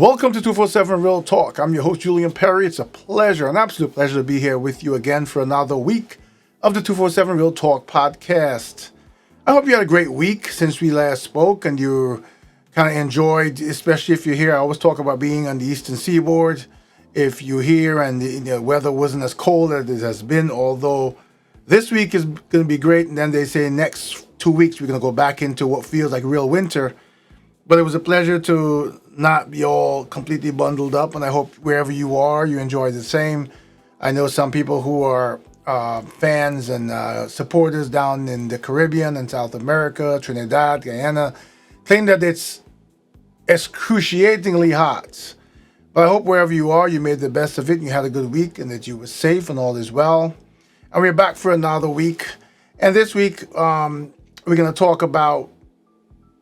Welcome to 247 Real Talk. I'm your host, Julian Perry. It's a pleasure, an absolute pleasure to be here with you again for another week of the 247 Real Talk podcast. I hope you had a great week since we last spoke and you kind of enjoyed, especially if you're here. I always talk about being on the Eastern Seaboard. If you're here and the weather wasn't as cold as it has been, although this week is going to be great, and then they say next 2 weeks we're going to go back into what feels like real winter. But it was a pleasure to not be all completely bundled up, and I hope wherever you are, you enjoy the same. I know some people who are fans and supporters down in the Caribbean and South America, Trinidad, Guyana, claim that it's excruciatingly hot. But I hope wherever you are, you made the best of it, and you had a good week, and that you were safe and all is well. And we're back for another week. And this week, we're going to talk about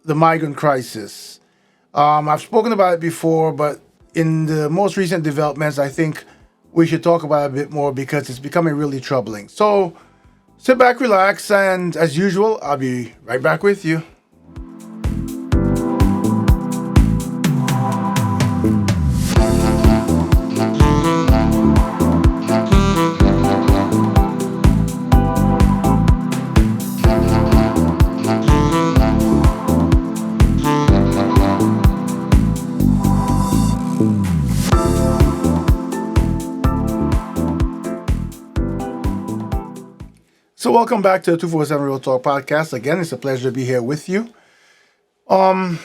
the migrant crisis. I've spoken about it before, but in the most recent developments, I think we should talk about it a bit more because it's becoming really troubling. So sit back, relax, and as usual, I'll be right back with you. So welcome back to the 247 Real Talk podcast. Again, it's a pleasure to be here with you. And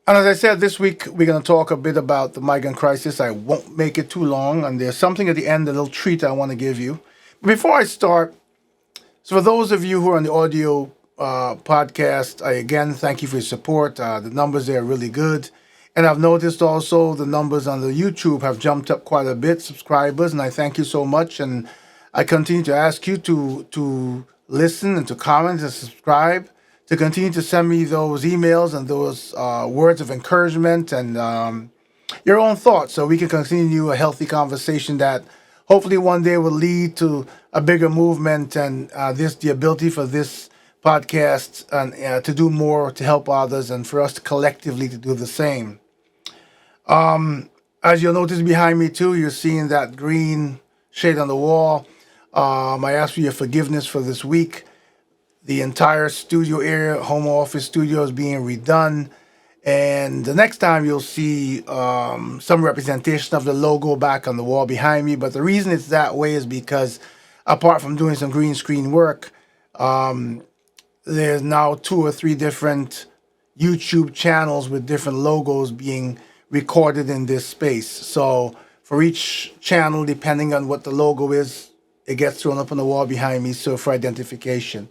as I said, this week we're going to talk a bit about the migrant crisis. I won't make it too long, and there's something at the end, a little treat I want to give you. But before I start, so for those of you who are on the audio podcast, I again thank you for your support. The numbers there are really good. And I've noticed also the numbers on the YouTube have jumped up quite a bit, subscribers, and I thank you so much. And I continue to ask you to listen and to comment and subscribe, to continue to send me those emails and those words of encouragement and your own thoughts so we can continue a healthy conversation that hopefully one day will lead to a bigger movement and the ability for this podcast and to do more to help others and for us to collectively to do the same. As you'll notice behind me too, you're seeing that green shade on the wall. I ask for your forgiveness for this week. The entire studio area, home office studio, is being redone. And the next time you'll see some representation of the logo back on the wall behind me. But the reason it's that way is because apart from doing some green screen work, there's now 2 or 3 different YouTube channels with different logos being recorded in this space. So for each channel, depending on what the logo is, it gets thrown up on the wall behind me, so for identification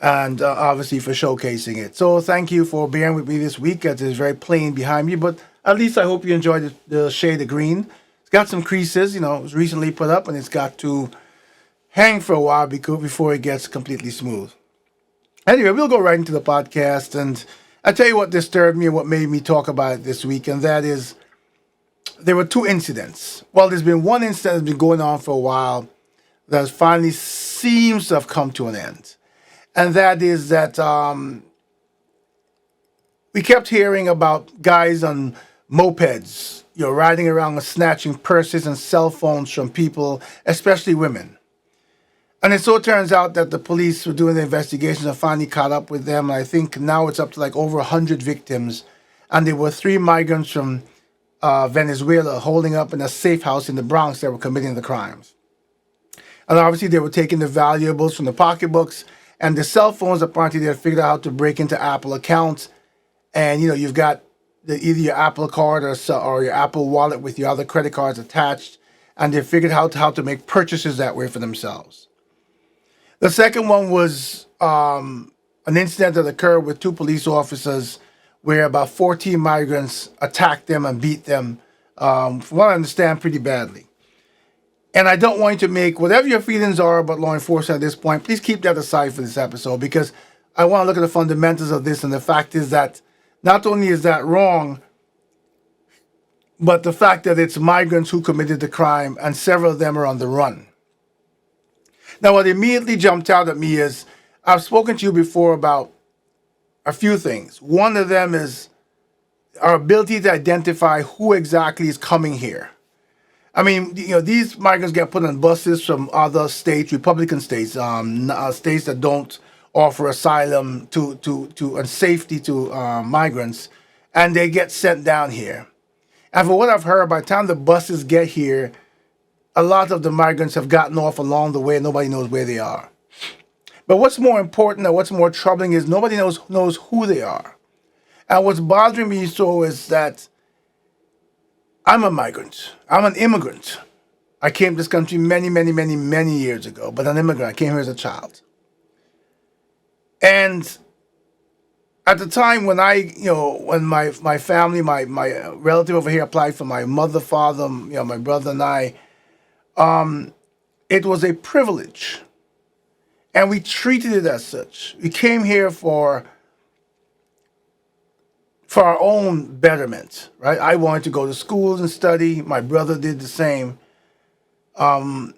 and obviously for showcasing it. So thank you for bearing with me this week. It is very plain behind me, but at least I hope you enjoyed the shade of green. It's got some creases, it was recently put up, and it's got to hang for a while before it gets completely smooth. Anyway, we'll go right into the podcast, and I'll tell you what disturbed me and what made me talk about it this week, and that is there were 2 incidents. Well, there's been one incident that's been going on for a while that finally seems to have come to an end. And that is that we kept hearing about guys on mopeds, riding around and snatching purses and cell phones from people, especially women. And it so turns out that the police were doing the investigations and finally caught up with them. And I think now it's up to like over 100 victims. And there were 3 migrants from Venezuela holding up in a safe house in the Bronx that were committing the crimes. And obviously they were taking the valuables from the pocketbooks and the cell phones. Apparently they had figured out how to break into Apple accounts. And, you've got either your Apple card or your Apple wallet with your other credit cards attached. And they figured out how to make purchases that way for themselves. The second one was an incident that occurred with 2 police officers where about 14 migrants attacked them and beat them, from what I understand, pretty badly. And I don't want you to make whatever your feelings are about law enforcement at this point, please keep that aside for this episode because I want to look at the fundamentals of this. And the fact is that not only is that wrong, but the fact that it's migrants who committed the crime and several of them are on the run. Now, what immediately jumped out at me is I've spoken to you before about a few things. One of them is our ability to identify who exactly is coming here. I mean, these migrants get put on buses from other states, Republican states, states that don't offer asylum to and safety to migrants, and they get sent down here. And for what I've heard, by the time the buses get here, a lot of the migrants have gotten off along the way, and nobody knows where they are. But what's more important and what's more troubling is nobody knows who they are. And what's bothering me so is that I'm a migrant. I'm an immigrant. I came to this country many, many, many, many years ago, but an immigrant. I came here as a child. And at the time when when my family, my relative over here applied for my mother, father, my brother and I, it was a privilege. And we treated it as such. We came here for our own betterment, right? I wanted to go to schools and study. My brother did the same. And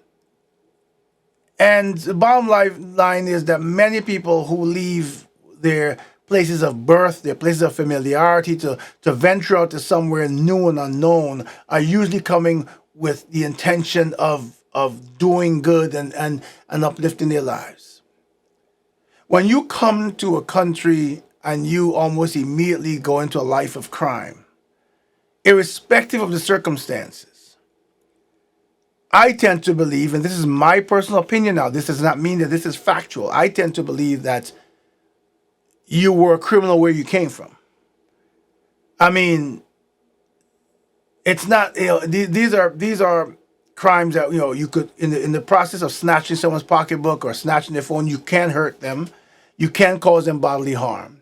the bottom line is that many people who leave their places of birth, their places of familiarity to venture out to somewhere new and unknown are usually coming with the intention of doing good and uplifting their lives. When you come to a country and you almost immediately go into a life of crime, irrespective of the circumstances, I tend to believe, and this is my personal opinion now, this does not mean that this is factual. I tend to believe that you were a criminal where you came from. I mean, it's not, these are crimes that, you could, in the process of snatching someone's pocketbook or snatching their phone, you can hurt them. You can cause them bodily harm.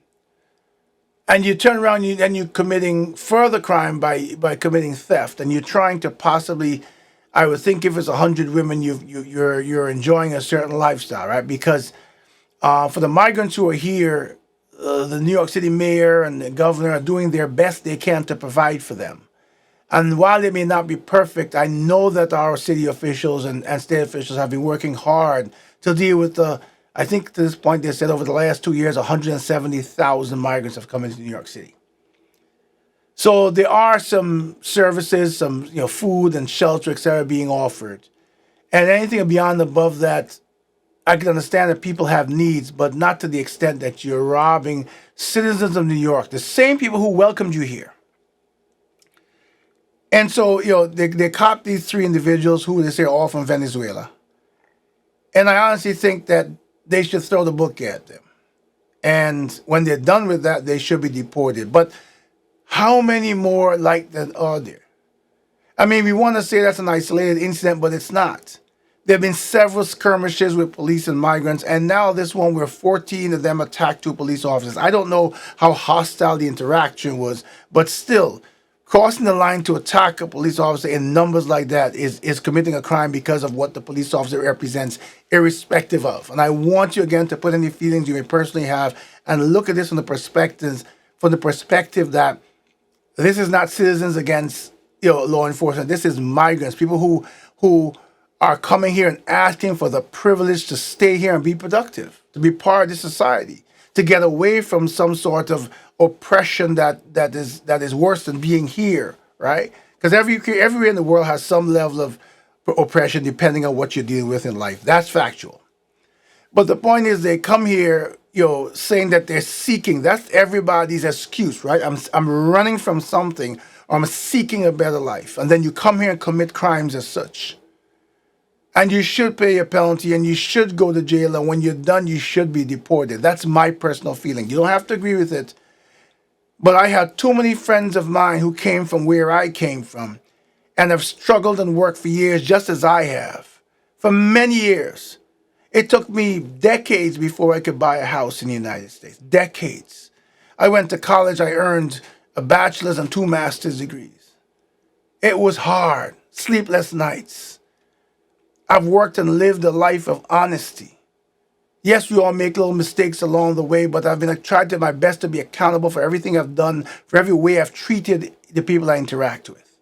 And you turn around and you're committing further crime by committing theft, and you're trying to possibly, I would think if it's 100 women, you're enjoying a certain lifestyle, right? Because for the migrants who are here, the New York City mayor and the governor are doing their best they can to provide for them. And while they may not be perfect, I know that our city officials and state officials have been working hard to deal with I think to this point they said over the last 2 years, 170,000 migrants have come into New York City. So there are some services, some food and shelter, etc., being offered. And anything beyond above that, I can understand that people have needs, but not to the extent that you're robbing citizens of New York, the same people who welcomed you here. And so, they caught these three individuals who they say are all from Venezuela. And I honestly think that they should throw the book at them. And when they're done with that, they should be deported. But how many more like that are there? I mean, we want to say that's an isolated incident, but it's not. There have been several skirmishes with police and migrants, and now this one where 14 of them attacked two police officers. I don't know how hostile the interaction was, but still, crossing the line to attack a police officer in numbers like that is committing a crime because of what the police officer represents, irrespective of. And I want you again to put any feelings you may personally have and look at this from the perspective that this is not citizens against law enforcement. This is migrants, people who are coming here and asking for the privilege to stay here and be productive, to be part of this society, to get away from some sort of oppression that is worse than being here, right? Because everywhere in the world has some level of oppression depending on what you're dealing with in life. That's factual. But the point is, they come here, saying that they're seeking. That's everybody's excuse, right? I'm running from something, or I'm seeking a better life, and then you come here and commit crimes as such. And you should pay a penalty, and you should go to jail, and when you're done, you should be deported. That's my personal feeling. You don't have to agree with it. But I had too many friends of mine who came from where I came from and have struggled and worked for years, just as I have, for many years. It took me decades before I could buy a house in the United States. Decades. I went to college. I earned a bachelor's and 2 master's degrees. It was hard. Sleepless nights. I've worked and lived a life of honesty. Yes, we all make little mistakes along the way, but I've been tried to my best to be accountable for everything I've done, for every way I've treated the people I interact with.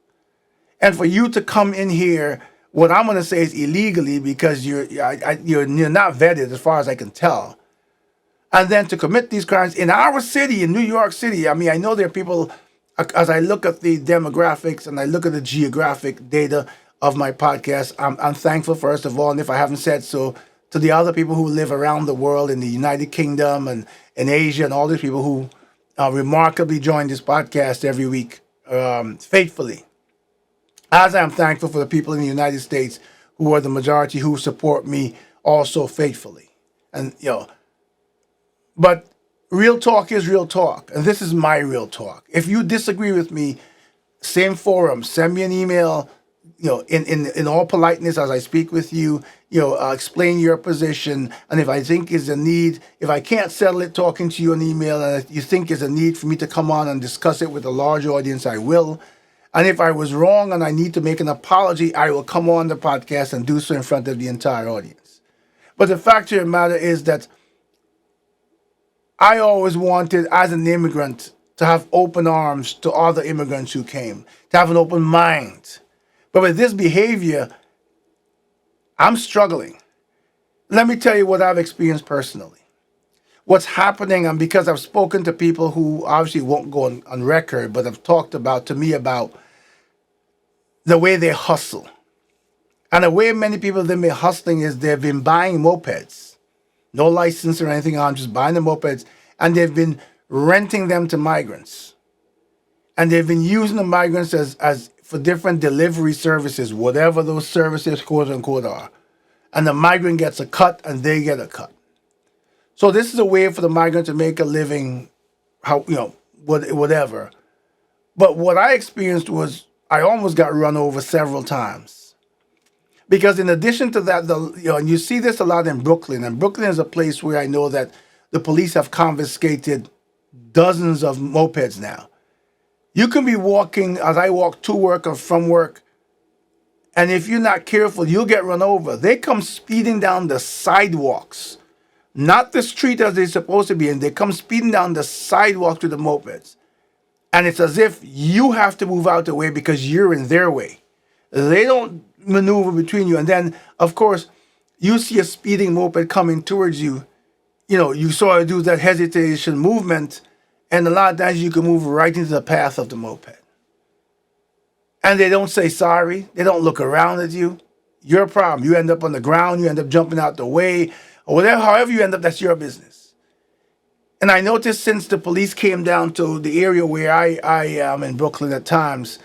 And for you to come in here, what I'm going to say is illegally, because you're not vetted as far as I can tell, and then to commit these crimes in our city, in New York City. I mean, I know there are people as I look at the demographics and I look at the geographic data of my podcast, I'm thankful, first of all, and if I haven't said so, to the other people who live around the world in the United Kingdom and in Asia, and all these people who remarkably join this podcast every week faithfully. As I'm thankful for the people in the United States who are the majority who support me also faithfully. And, but real talk is real talk. And this is my real talk. If you disagree with me, same forum, send me an email, in all politeness as I speak with you, explain your position. And if I think is a need, if I can't settle it talking to you on email, and if you think is a need for me to come on and discuss it with a large audience, I will. And if I was wrong and I need to make an apology, I will come on the podcast and do so in front of the entire audience. But the fact of the matter is that I always wanted, as an immigrant, to have open arms to other immigrants who came, to have an open mind. But with this behavior, I'm struggling. Let me tell you what I've experienced personally. What's happening, and because I've spoken to people who obviously won't go on record, but have talked to me about the way they hustle. And the way many people have been hustling is they've been buying mopeds. No license or anything on, just buying the mopeds. And they've been renting them to migrants. And they've been using the migrants as for different delivery services, whatever those services, quote unquote, are. And the migrant gets a cut and they get a cut. So this is a way for the migrant to make a living, whatever. But what I experienced was I almost got run over several times. Because in addition to that, and you see this a lot in Brooklyn, and Brooklyn is a place where I know that the police have confiscated dozens of mopeds now. You can be walking, as I walk to work or from work, and if you're not careful, you'll get run over. They come speeding down the sidewalks, not the street as they're supposed to be, and they come speeding down the sidewalk to the mopeds. And it's as if you have to move out the way because you're in their way. They don't maneuver between you. And then, of course, you see a speeding moped coming towards you. You sort of do that hesitation movement, and a lot of times you can move right into the path of the moped. And they don't say sorry. They don't look around at you. Your problem. You end up on the ground. You end up jumping out the way. Or whatever, however you end up, that's your business. And I noticed since the police came down to the area where I am in Brooklyn at times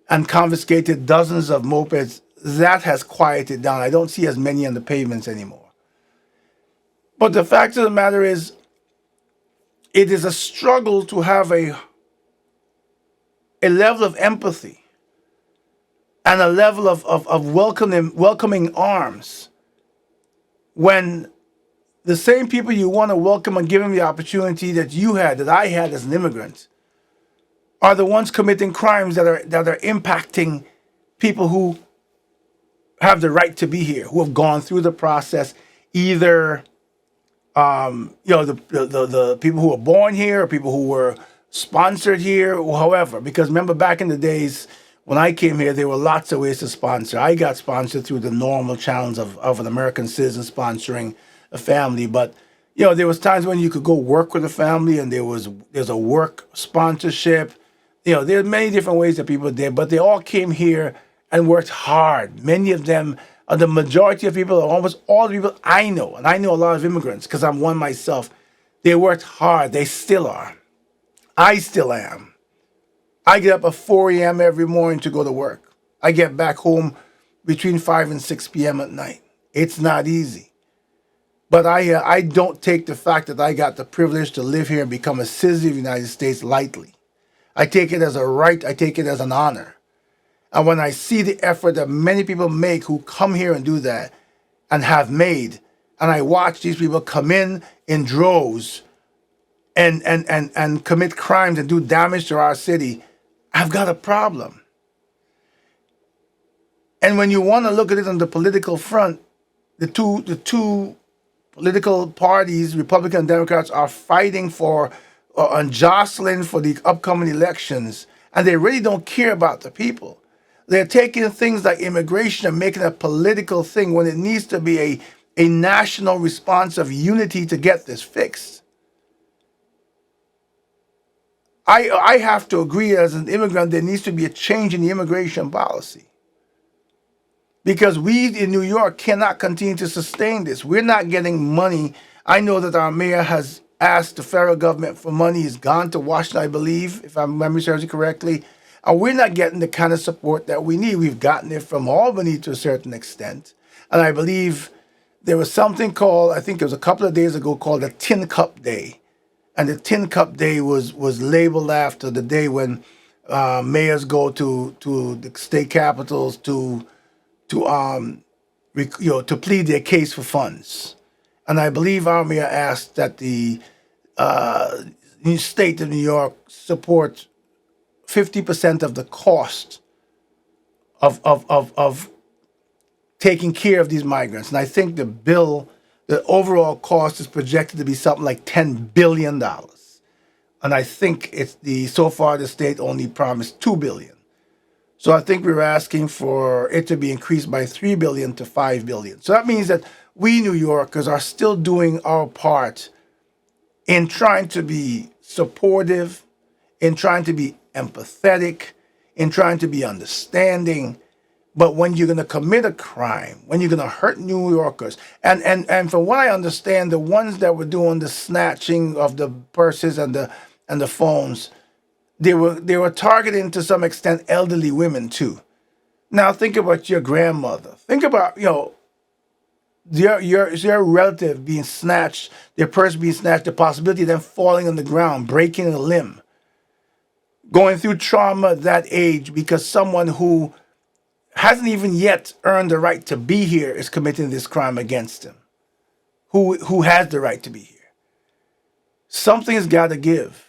and confiscated dozens of mopeds, that has quieted down. I don't see as many on the pavements anymore. But the fact of the matter is, it is a struggle to have a level of empathy and a level of welcoming arms when the same people you want to welcome and give them the opportunity that I had as an immigrant, are the ones committing crimes that are impacting people who have the right to be here, who have gone through the process, either the people who were born here, or people who were sponsored here, or however. Because remember, back in the days when I came here, there were lots of ways to sponsor. I got sponsored through the normal channels of an American citizen sponsoring a family, but there was times when you could go work with a family, and there's a work sponsorship. There's many different ways that people did, but they all came here and worked hard. Many of them, the majority of people, almost all the people I know, and I know a lot of immigrants because I'm one myself, they worked hard. They still are. I still am. I get up at 4 a.m. every morning to go to work. I get back home between 5 and 6 p.m. at night. It's not easy. But I don't take the fact that I got the privilege to live here and become a citizen of the United States lightly. I take it as a right. I take it as an honor. And when I see the effort that many people make who come here and do that and have made, and I watch these people come in droves and commit crimes and do damage to our city, I've got a problem. And when you want to look at it on the political front, the two political parties, Republican and Democrats, are fighting for and jostling for the upcoming elections, and they really don't care about the people. They're taking things like immigration and making a political thing when it needs to be a national response of unity to get this fixed. I have to agree as an immigrant, there needs to be a change in the immigration policy because we in New York cannot continue to sustain this. We're not getting money. I know that our mayor has asked the federal government for money. He's gone to Washington, I believe, if my memory serves me correctly. And we're not getting the kind of support that we need. We've gotten it from Albany to a certain extent. And I believe there was something called, I think it was a couple of days ago, called the Tin Cup Day. And the Tin Cup Day was labeled after the day when mayors go to the state capitals to to plead their case for funds. And I believe our mayor asked that the uh, state of New York support 50% of the cost of taking care of these migrants. And I think the overall cost is projected to be something like $10 billion. And I think so far the state only promised $2 billion. So I think we were asking for it to be increased by $3 billion to $5 billion. So that means that we New Yorkers are still doing our part in trying to be supportive, in trying to be empathetic, in trying to be understanding. But when you're going to commit a crime, when you're going to hurt New Yorkers, and from what I understand, the ones that were doing the snatching of the purses and the phones, they were targeting to some extent elderly women too. Now think about your grandmother. Think about your relative being snatched, their purse being snatched, the possibility of them falling on the ground, breaking a limb, going through trauma at that age because someone who hasn't even yet earned the right to be here is committing this crime against him. Who has the right to be here? Something's got to give.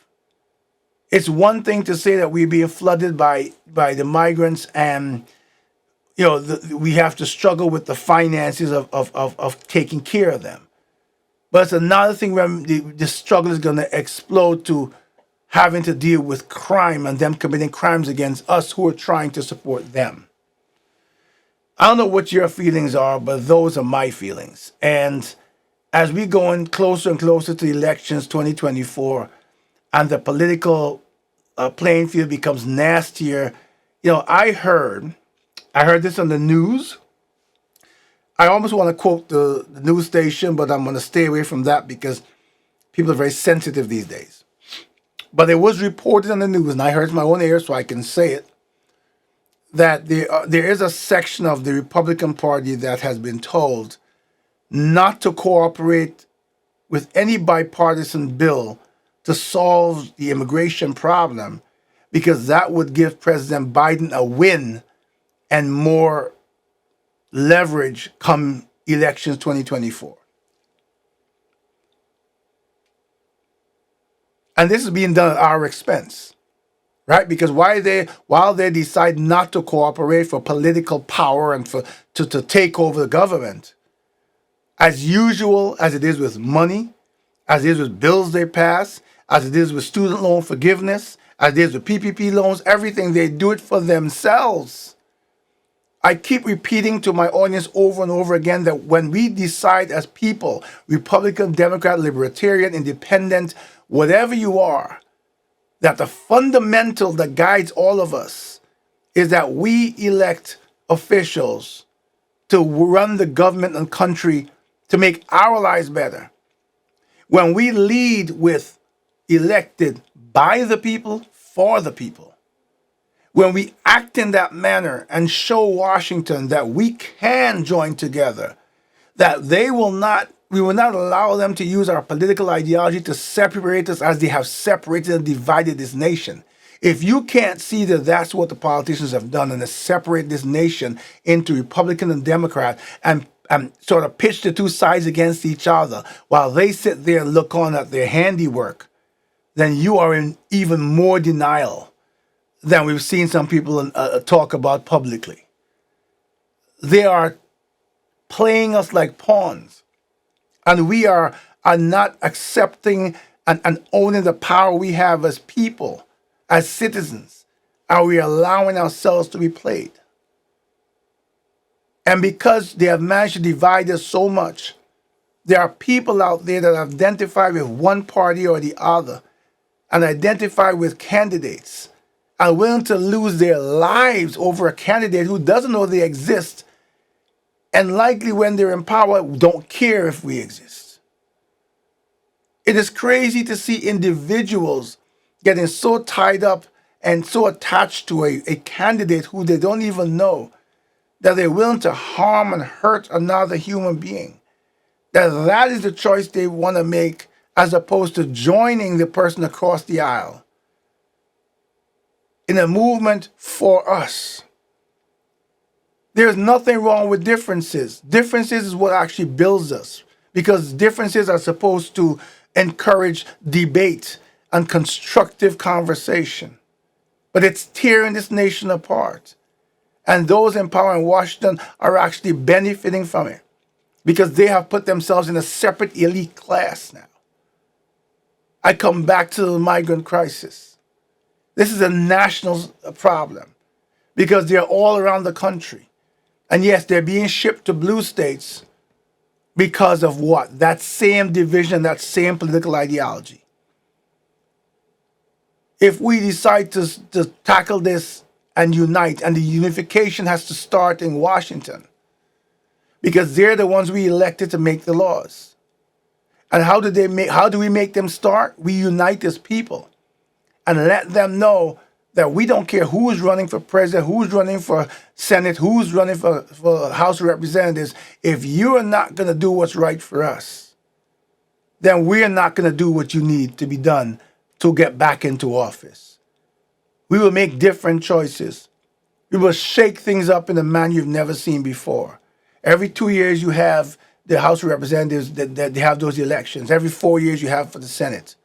It's one thing to say that we're being flooded by the migrants and we have to struggle with the finances of taking care of them. But it's another thing when the struggle is going to explode to having to deal with crime and them committing crimes against us who are trying to support them. I don't know what your feelings are, but those are my feelings. And as we go in closer and closer to the elections 2024 and the political playing field becomes nastier, I heard this on the news. I almost want to quote the news station, but I'm going to stay away from that because people are very sensitive these days. But it was reported on the news, and I heard it from my own ears, so I can say it, that there is a section of the Republican Party that has been told not to cooperate with any bipartisan bill to solve the immigration problem because that would give President Biden a win and more leverage come elections 2024. And this is being done at our expense, right? Because while they decide not to cooperate for political power and to take over the government, as usual, as it is with money, as it is with bills they pass, as it is with student loan forgiveness, as it is with PPP loans, everything, they do it for themselves. I keep repeating to my audience over and over again that when we decide as people, Republican, Democrat, Libertarian, Independent, whatever you are, that the fundamental that guides all of us is that we elect officials to run the government and country to make our lives better. When we lead with elected by the people, for the people, when we act in that manner and show Washington that we can join together, that we will not allow them to use our political ideology to separate us as they have separated and divided this nation. If you can't see that that's what the politicians have done and to separate this nation into Republican and Democrat and sort of pitch the two sides against each other while they sit there and look on at their handiwork, then you are in even more denial than we've seen some people talk about publicly. They are playing us like pawns, and we are not accepting and owning the power we have as people, as citizens, and we are allowing ourselves to be played. And because they have managed to divide us so much, there are people out there that identify with one party or the other and identify with candidates and willing to lose their lives over a candidate who doesn't know they exist and likely when they're in power don't care if we exist. It is crazy to see individuals getting so tied up and so attached to a candidate who they don't even know that they're willing to harm and hurt another human being. That is the choice they want to make as opposed to joining the person across the aisle in a movement for us. There's nothing wrong with differences. Differences is what actually builds us because differences are supposed to encourage debate and constructive conversation. But it's tearing this nation apart. And those in power in Washington are actually benefiting from it because they have put themselves in a separate elite class now. I come back to the migrant crisis. This is a national problem because they're all around the country. And yes, they're being shipped to blue states because of what? That same division, that same political ideology. If we decide to tackle this and unite, and the unification has to start in Washington, because they're the ones we elected to make the laws. And how do we make them start? We unite as people and let them know that we don't care who's running for president, who's running for Senate, who's running for House of Representatives. If you are not going to do what's right for us, then we're not going to do what you need to be done to get back into office. We will make different choices. We will shake things up in a manner you've never seen before. Every 2 years you have the House of Representatives that they have those elections. Every 4 years you have for the Senate.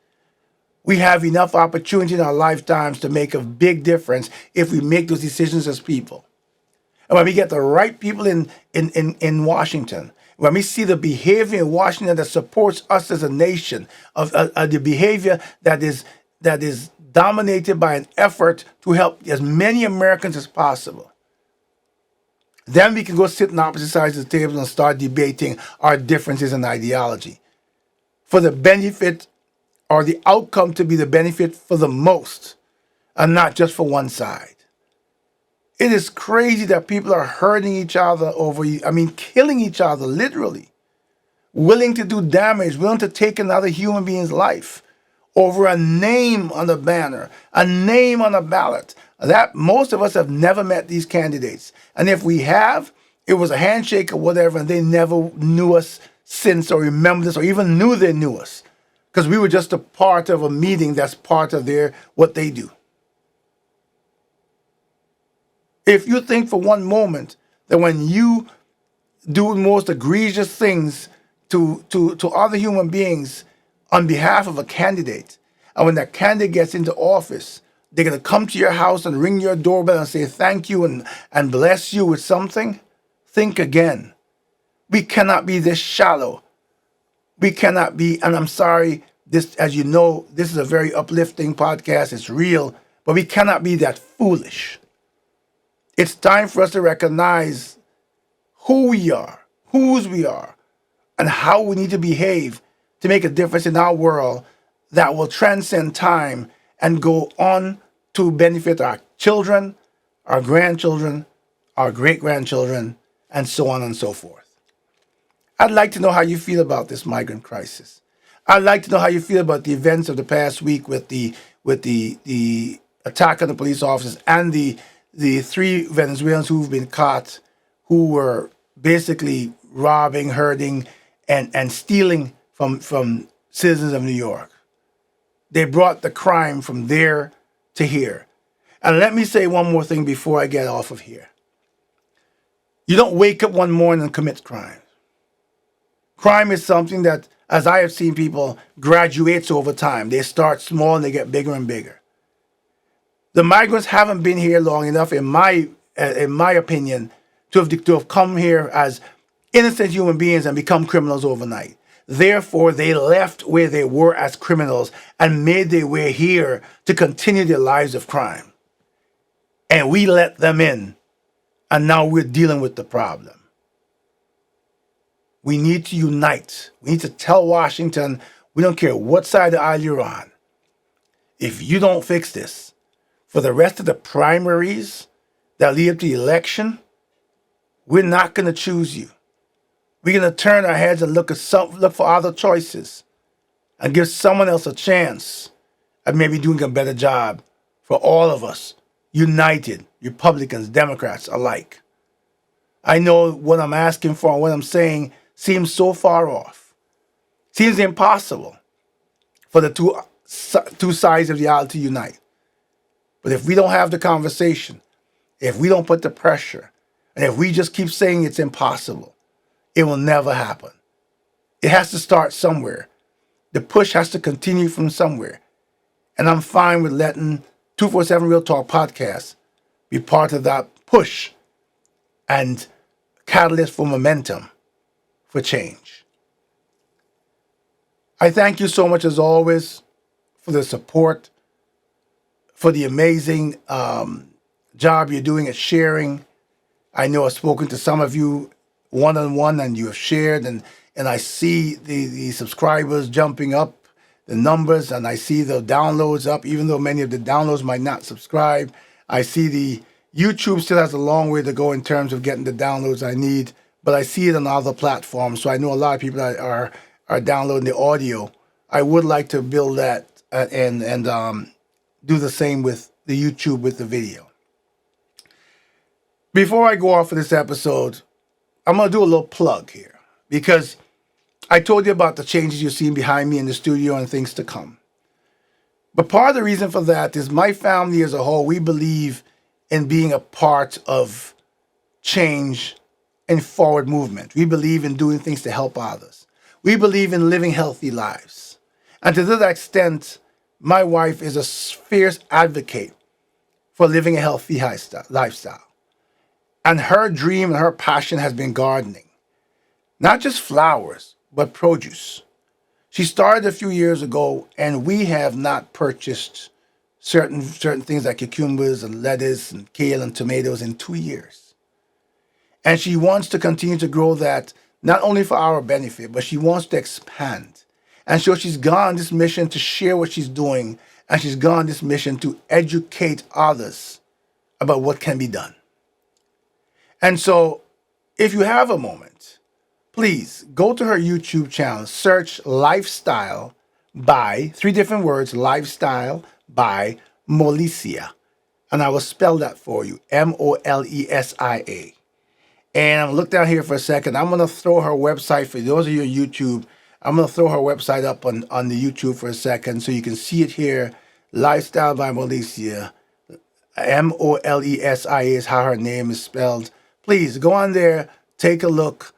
We have enough opportunity in our lifetimes to make a big difference if we make those decisions as people. And when we get the right people in Washington, when we see the behavior in Washington that supports us as a nation, of the behavior that is dominated by an effort to help as many Americans as possible, then we can go sit on opposite sides of the table and start debating our differences in ideology for the benefit or the outcome to be the benefit for the most and not just for one side. It is crazy that people are hurting each other killing each other, literally, willing to do damage, willing to take another human being's life over a name on a banner, a name on a ballot. That most of us have never met these candidates. And if we have, it was a handshake or whatever, and they never knew us since or remembered us or even knew they knew us because we were just a part of a meeting that's part of what they do. If you think for one moment that when you do most egregious things to other human beings on behalf of a candidate, and when that candidate gets into office, they're going to come to your house and ring your doorbell and say thank you and bless you with something, think again. We cannot be this shallow. We cannot be, and I'm sorry, this, as you know, this is a very uplifting podcast. It's real, but we cannot be that foolish. It's time for us to recognize who we are, whose we are, and how we need to behave to make a difference in our world that will transcend time and go on to benefit our children, our grandchildren, our great-grandchildren, and so on and so forth. I'd like to know how you feel about this migrant crisis. I'd like to know how you feel about the events of the past week with the attack on the police officers and the 3 Venezuelans who've been caught, who were basically robbing, hurting, and stealing from citizens of New York. They brought the crime from there to here. And let me say one more thing before I get off of here. You don't wake up one morning and commit crime. Crime is something that, as I have seen people, graduates over time. They start small and they get bigger and bigger. The migrants haven't been here long enough, in my opinion, to have come here as innocent human beings and become criminals overnight. Therefore, they left where they were as criminals and made their way here to continue their lives of crime. And we let them in, and now we're dealing with the problem. We need to unite. We need to tell Washington, we don't care what side of the aisle you're on. If you don't fix this, for the rest of the primaries that lead up to the election, we're not going to choose you. We're going to turn our heads and look for other choices and give someone else a chance at maybe doing a better job for all of us, united, Republicans, Democrats alike. I know what I'm asking for and what I'm saying seems so far off. Seems impossible for the two sides of the aisle to unite. But if we don't have the conversation, if we don't put the pressure, and if we just keep saying it's impossible, it will never happen. It has to start somewhere. The push has to continue from somewhere. And I'm fine with letting 247 Real Talk podcast be part of that push and catalyst for momentum for change. I thank you so much as always for the support, for the amazing job you're doing at sharing. I know I've spoken to some of you one-on-one and you have shared, and I see the subscribers jumping up, the numbers, and I see the downloads up, even though many of the downloads might not subscribe. I see the YouTube still has a long way to go in terms of getting the downloads I need, but I see it on other platforms, so I know a lot of people that are downloading the audio. I would like to build that and do the same with the YouTube with the video. Before I go off for this episode, I'm going to do a little plug here because I told you about the changes you're seeing behind me in the studio and things to come. But part of the reason for that is my family as a whole, we believe in being a part of change and forward movement. We believe in doing things to help others. We believe in living healthy lives. And to that extent, my wife is a fierce advocate for living a healthy lifestyle. And her dream and her passion has been gardening. Not just flowers, but produce. She started a few years ago, and we have not purchased certain things like cucumbers and lettuce and kale and tomatoes in 2 years. And she wants to continue to grow that, not only for our benefit, but she wants to expand. And so she's gone on this mission to share what she's doing, and she's gone on this mission to educate others about what can be done. And so, if you have a moment, please go to her YouTube channel, search Lifestyle by, 3 different words, Lifestyle by Molesia. And I will spell that for you, Molesia. And I'm going to look down here for a second. I'm going to throw her website, for those of you on YouTube, I'm going to throw her website up on the YouTube for a second so you can see it here. Lifestyle by Molesia. Molesia is how her name is spelled. Please go on there, take a look,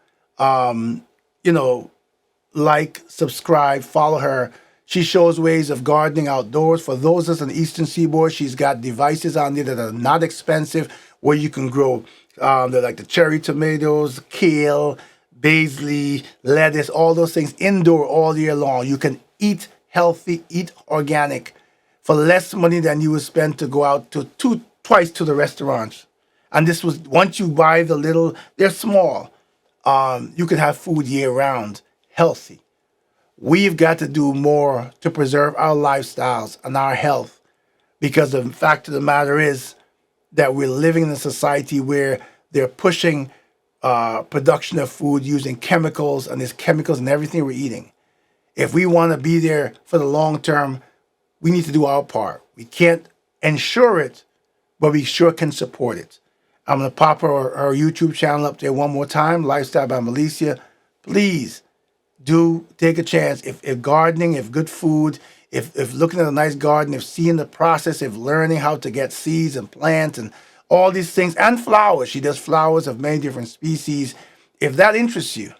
like, subscribe, follow her. She shows ways of gardening outdoors. For those of us on the Eastern Seaboard, she's got devices on there that are not expensive where you can grow, they're like the cherry tomatoes, kale, basil, lettuce, all those things indoor all year long. You can eat healthy, eat organic for less money than you would spend to go out to twice to the restaurants. And this was, once you buy the little, they're small. You can have food year round, healthy. We've got to do more to preserve our lifestyles and our health, because the fact of the matter is that we're living in a society where they're pushing production of food using chemicals, and there's chemicals in everything we're eating. If we want to be there for the long term, we need to do our part. We can't ensure it, but we sure can support it. I'm going to pop her YouTube channel up there one more time, Lifestyle by Molesia. Please do take a chance. If gardening, if good food, if looking at a nice garden, if seeing the process, if learning how to get seeds and plants and all these things, and flowers. She does flowers of many different species. If that interests you,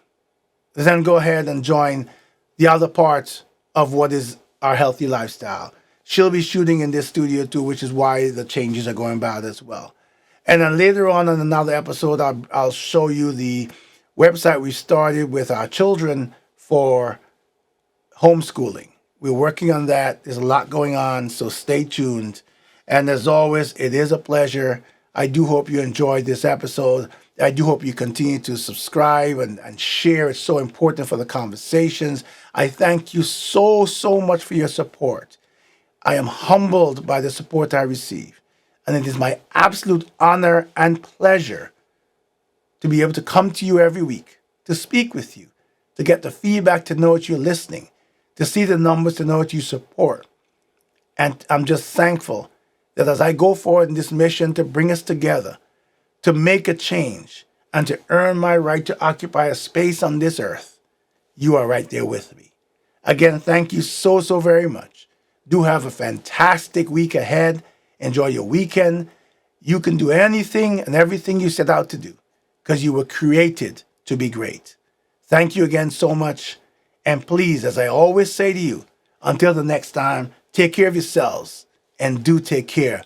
then go ahead and join the other parts of what is our healthy lifestyle. She'll be shooting in this studio too, which is why the changes are going about as well. And then later on in another episode, I'll show you the website we started with our children for homeschooling. We're working on that. There's a lot going on, so stay tuned. And as always, it is a pleasure. I do hope you enjoyed this episode. I do hope you continue to subscribe and share. It's so important for the conversations. I thank you so much for your support. I am humbled by the support I receive, and it is my absolute honor and pleasure to be able to come to you every week, to speak with you, to get the feedback, to know that you're listening, to see the numbers, to know that you support. And I'm just thankful that as I go forward in this mission to bring us together, to make a change, and to earn my right to occupy a space on this earth, you are right there with me. Again, thank you so very much. Do have a fantastic week ahead. Enjoy your weekend. You can do anything and everything you set out to do because you were created to be great. Thank you again so much. And please, as I always say to you, until the next time, take care of yourselves and do take care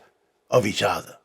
of each other.